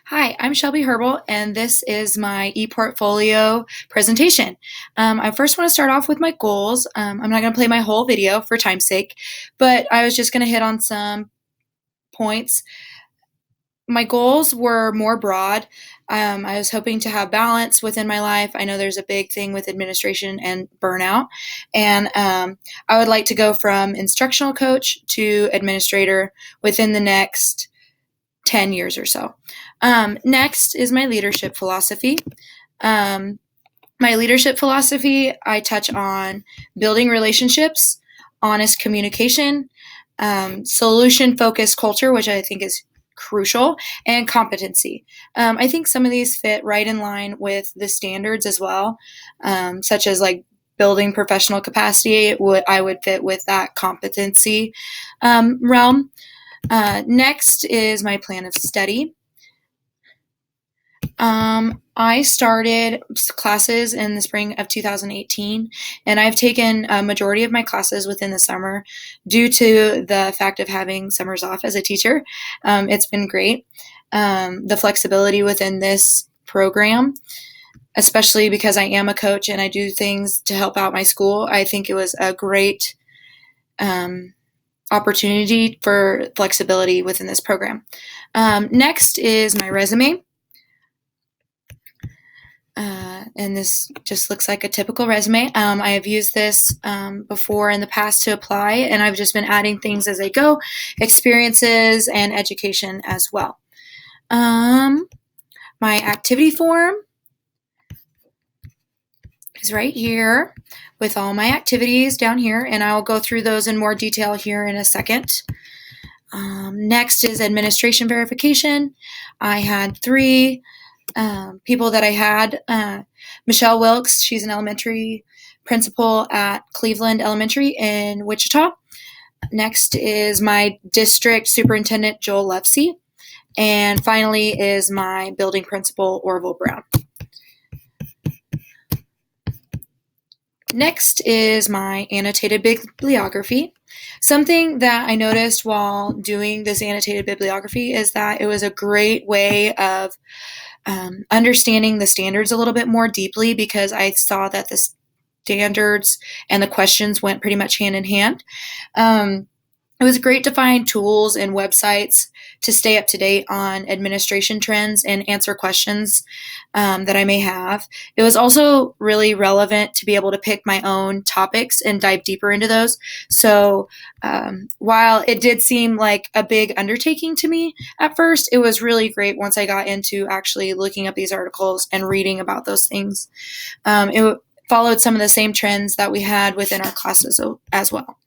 Hi, I'm Shelby Herbal, and this is my ePortfolio presentation. I first want to start off with my goals. I'm not going to play my whole video for time's sake, but I was just going to hit on some points. My goals were more broad. I was hoping to have balance within my life. I know there's a big thing with administration and burnout, and I would like to go from instructional coach to administrator within the next 10 years or so. Next is my leadership philosophy. Um, my leadership philosophy, I touch on building relationships, honest communication, solution focused culture, which I think is crucial, and competency. I think some of these fit right in line with the standards as well, such as like building professional capacity. I would fit with that competency realm. Next is my plan of study. I started classes in the spring of 2018, and I've taken a majority of my classes within the summer due to the fact of having summers off as a teacher. It's been great. The flexibility within this program, especially because I am a coach and I do things to help out my school, I think it was a great opportunity for flexibility within this program. Next is my resume. And this just looks like a typical resume. I have used this before in the past to apply, and I've just been adding things as I go, experiences and education as well. My activity form is right here with all my activities down here, and I'll go through those in more detail here in a second. Next is administration verification. I had three people that I had. Michelle Wilkes, she's an elementary principal at Cleveland Elementary in Wichita. Next is my district superintendent, Joel Levesey. And finally is my building principal, Orville Brown. Next is my annotated bibliography. Something that I noticed while doing this annotated bibliography is that it was a great way of understanding the standards a little bit more deeply, because I saw that the standards and the questions went pretty much hand in hand. It was great to find tools and websites to stay up to date on administration trends and answer questions that I may have. It was also really relevant to be able to pick my own topics and dive deeper into those. So while it did seem like a big undertaking to me at first, it was really great once I got into actually looking up these articles and reading about those things. It followed some of the same trends that we had within our classes as well.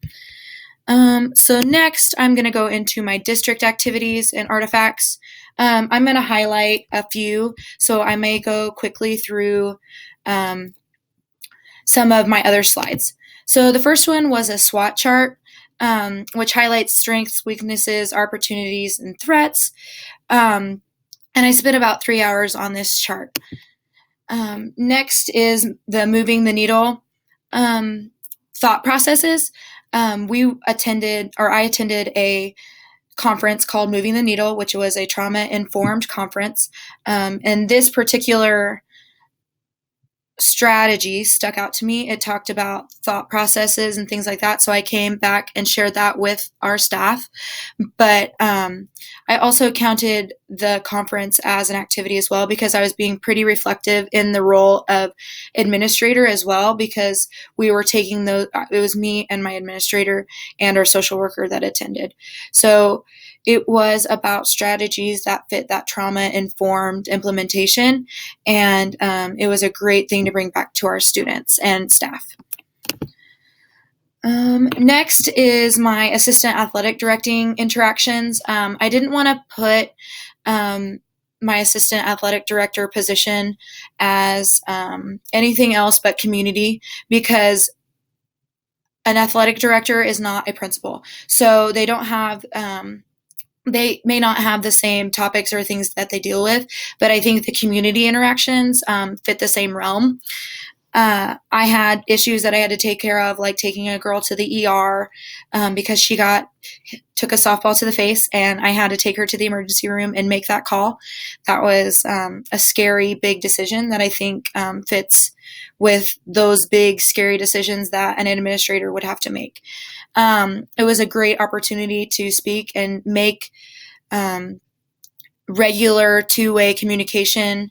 So next, I'm going to go into my district activities and artifacts. I'm going to highlight a few, so I may go quickly through some of my other slides. So the first one was a SWOT chart, which highlights strengths, weaknesses, opportunities, and threats. And I spent about 3 hours on this chart. Next is the moving the needle thought processes. I attended a conference called Moving the Needle, which was a trauma-informed conference. And this particular strategy stuck out to me. It talked about thought processes and things like that. So I came back and shared that with our staff. But I also counted the conference as an activity as well, because I was being pretty reflective in the role of administrator as well, because we were taking those, it was me and my administrator and our social worker that attended. So it was about strategies that fit that trauma-informed implementation, and it was a great thing to bring back to our students and staff. Next is my assistant athletic directing interactions. I didn't want to put my assistant athletic director position as anything else but community, because an athletic director is not a principal. So they don't have they may not have the same topics or things that they deal with, but I think the community interactions fit the same realm. I had issues that I had to take care of, like taking a girl to the ER because she took a softball to the face, and I had to take her to the emergency room and make that call. That was a scary, big decision that I think fits with those big, scary decisions that an administrator would have to make. It was a great opportunity to speak and make regular two-way communication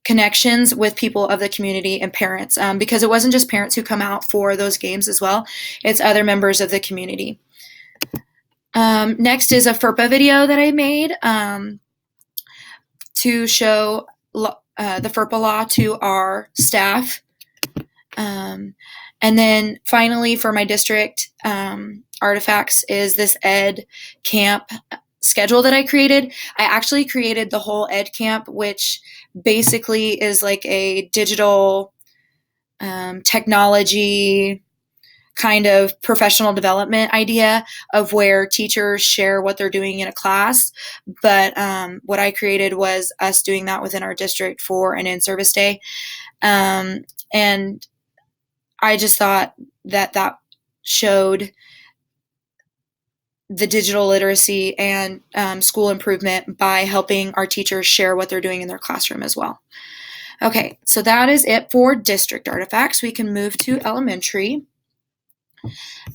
connections with people of the community and parents, because it wasn't just parents who come out for those games as well. It's other members of the community. Next is a FERPA video that I made to show the FERPA law to our staff. And then finally, for my district artifacts is this ed camp schedule that I created. I actually created the whole ed camp, which basically is like a digital technology kind of professional development idea of where teachers share what they're doing in a class. But what I created was us doing that within our district for an in-service day. And I just thought that showed the digital literacy and school improvement by helping our teachers share what they're doing in their classroom as well. Okay, so that is it for district artifacts. We can move to elementary.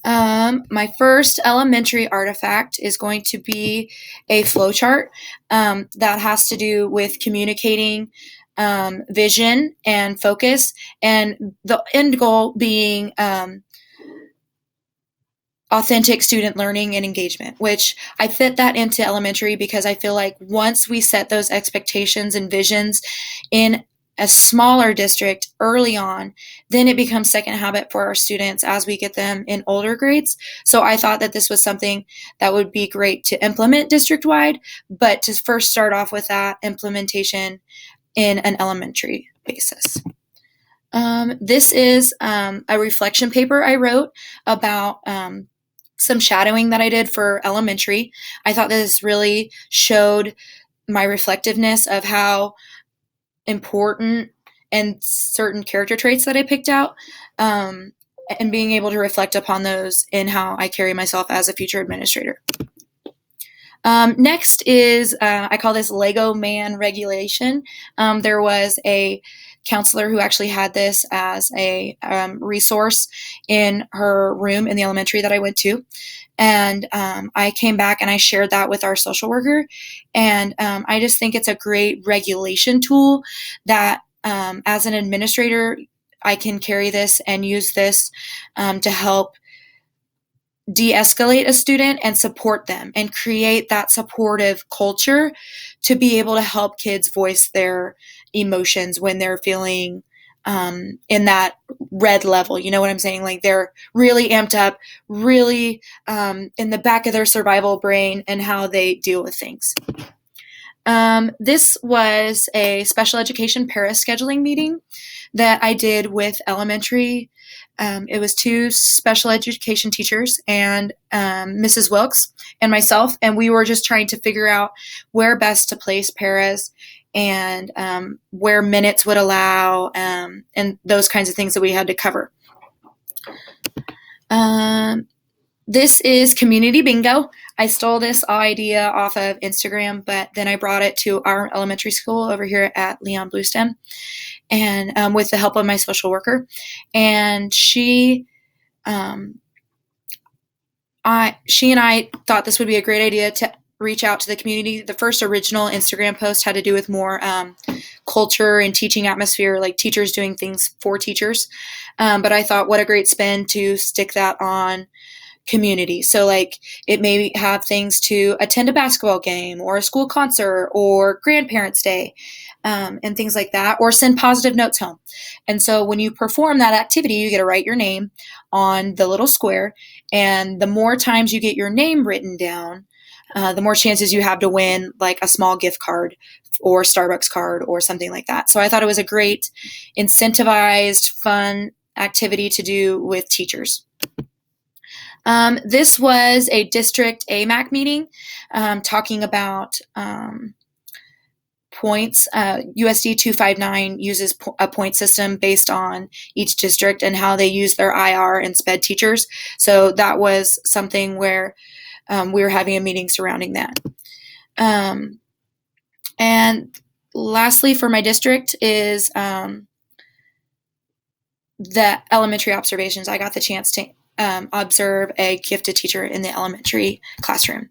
My first elementary artifact is going to be a flowchart that has to do with communicating vision and focus, and the end goal being authentic student learning and engagement, which I fit that into elementary because I feel like once we set those expectations and visions in a smaller district early on, then it becomes second habit for our students as we get them in older grades. So I thought that this was something that would be great to implement district-wide, but to first start off with that implementation in an elementary basis. This is a reflection paper I wrote about some shadowing that I did for elementary. I thought this really showed my reflectiveness of how important and certain character traits that I picked out, and being able to reflect upon those in how I carry myself as a future administrator. Next is, I call this Lego Man regulation. There was a counselor who actually had this as a resource in her room in the elementary that I went to. And I came back and I shared that with our social worker. And I just think it's a great regulation tool that as an administrator, I can carry this and use this to help de-escalate a student and support them and create that supportive culture to be able to help kids voice their emotions when they're feeling in that red level. You know what I'm saying? Like they're really amped up, really in the back of their survival brain and how they deal with things. This was a special education para-scheduling meeting that I did with elementary. It was two special education teachers and Mrs. Wilkes and myself, and we were just trying to figure out where best to place paras and where minutes would allow, and those kinds of things that we had to cover. This is community bingo. I stole this idea off of Instagram, but then I brought it to our elementary school over here at Leon Bluestem, and with the help of my social worker. And she and I thought this would be a great idea to reach out to the community. The first original Instagram post had to do with more culture and teaching atmosphere, like teachers doing things for teachers. But I thought, what a great spin to stick that on community. So like it may have things to attend a basketball game or a school concert or grandparents' day, and things like that, or send positive notes home. And so when you perform that activity, you get to write your name on the little square. And the more times you get your name written down, the more chances you have to win like a small gift card or Starbucks card or something like that. So I thought it was a great incentivized, fun activity to do with teachers. This was a district AMAC meeting talking about points. USD 259 uses a point system based on each district and how they use their IR and SPED teachers. So that was something where we were having a meeting surrounding that. And lastly, for my district is the elementary observations. I got the chance to observe a gifted teacher in the elementary classroom.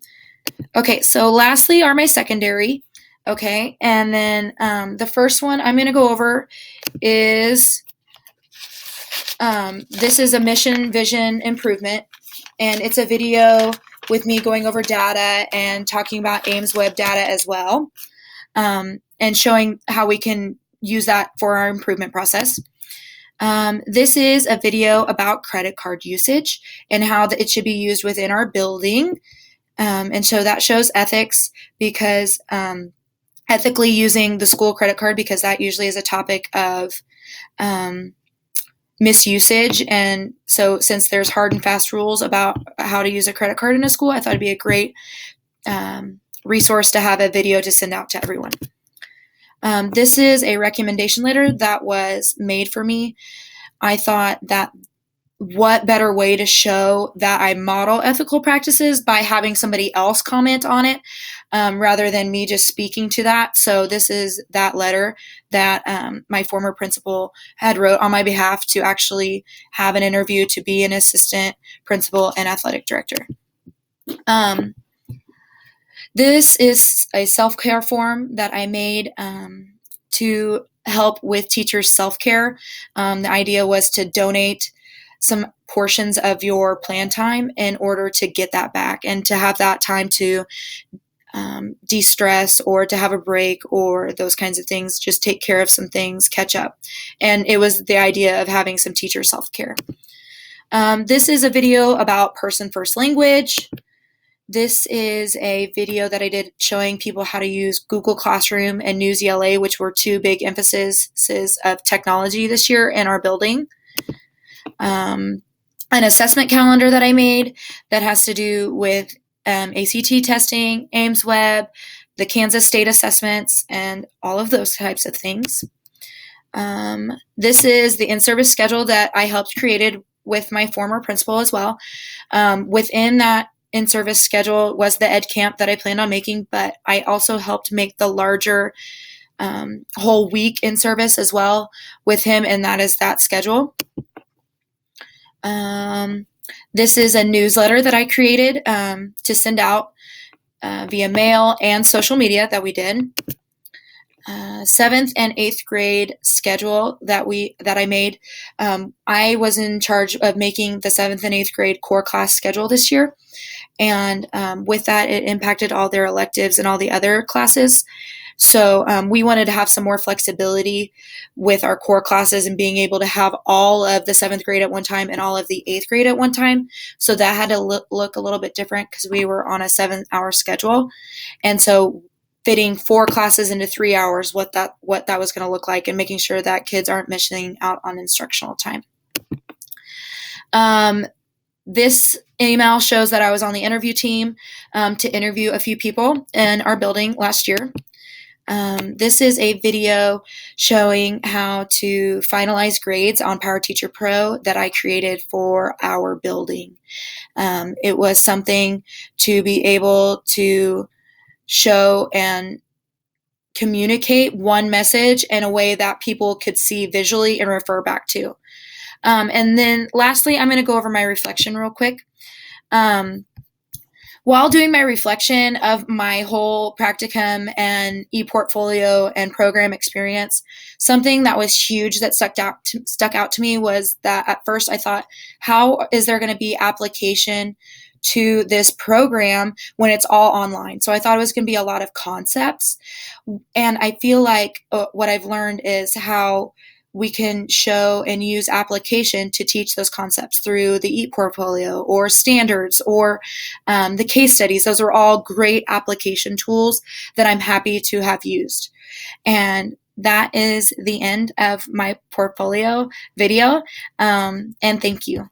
Okay, so lastly are my secondary. Okay, and then the first one I'm going to go over is this is a mission vision improvement, and it's a video with me going over data and talking about Ames Web data as well, and showing how we can use that for our improvement process. This is a video about credit card usage and how it should be used within our building. And so that shows ethics, because ethically using the school credit card, because that usually is a topic of misusage. And so since there's hard and fast rules about how to use a credit card in a school, I thought it'd be a great resource to have a video to send out to everyone. This is a recommendation letter that was made for me. I thought that what better way to show that I model ethical practices by having somebody else comment on it, rather than me just speaking to that. So this is that letter that my former principal had wrote on my behalf to actually have an interview to be an assistant principal and athletic director. This is a self-care form that I made to help with teachers' self-care. The idea was to donate some portions of your plan time in order to get that back and to have that time to de-stress or to have a break or those kinds of things, just take care of some things, catch up. And it was the idea of having some teacher self-care. This is a video about person first language. This is a video that I did showing people how to use Google Classroom and News ELA, which were two big emphases of technology this year in our building. An assessment calendar that I made that has to do with ACT testing, Ames Web, the Kansas State assessments, and all of those types of things. This is the in-service schedule that I helped created with my former principal as well. Within that in-service schedule was the ed camp that I planned on making, but I also helped make the larger whole week in service as well with him, and that is that schedule. This is a newsletter that I created to send out via mail and social media that we did. 7th and 8th grade schedule that I made. I was in charge of making the 7th and 8th grade core class schedule this year. And with that, it impacted all their electives and all the other classes. So we wanted to have some more flexibility with our core classes and being able to have all of the 7th grade at one time and all of the 8th grade at one time. So that had to look a little bit different because we were on a 7-hour schedule. And so fitting 4 classes into 3 hours, what that was going to look like, and making sure that kids aren't missing out on instructional time. This email shows that I was on the interview team to interview a few people in our building last year. This is a video showing how to finalize grades on Power Teacher Pro that I created for our building. It was something to be able to show and communicate one message in a way that people could see visually and refer back to. And then lastly, I'm going to go over my reflection real quick. While doing my reflection of my whole practicum and ePortfolio and program experience, something that was huge that stuck out to me was that at first I thought, how is there going to be application to this program when it's all online? So I thought it was going to be a lot of concepts. And I feel like what I've learned is how we can show and use application to teach those concepts through the ePortfolio or standards or the case studies. Those are all great application tools that I'm happy to have used. And that is the end of my portfolio video. And thank you.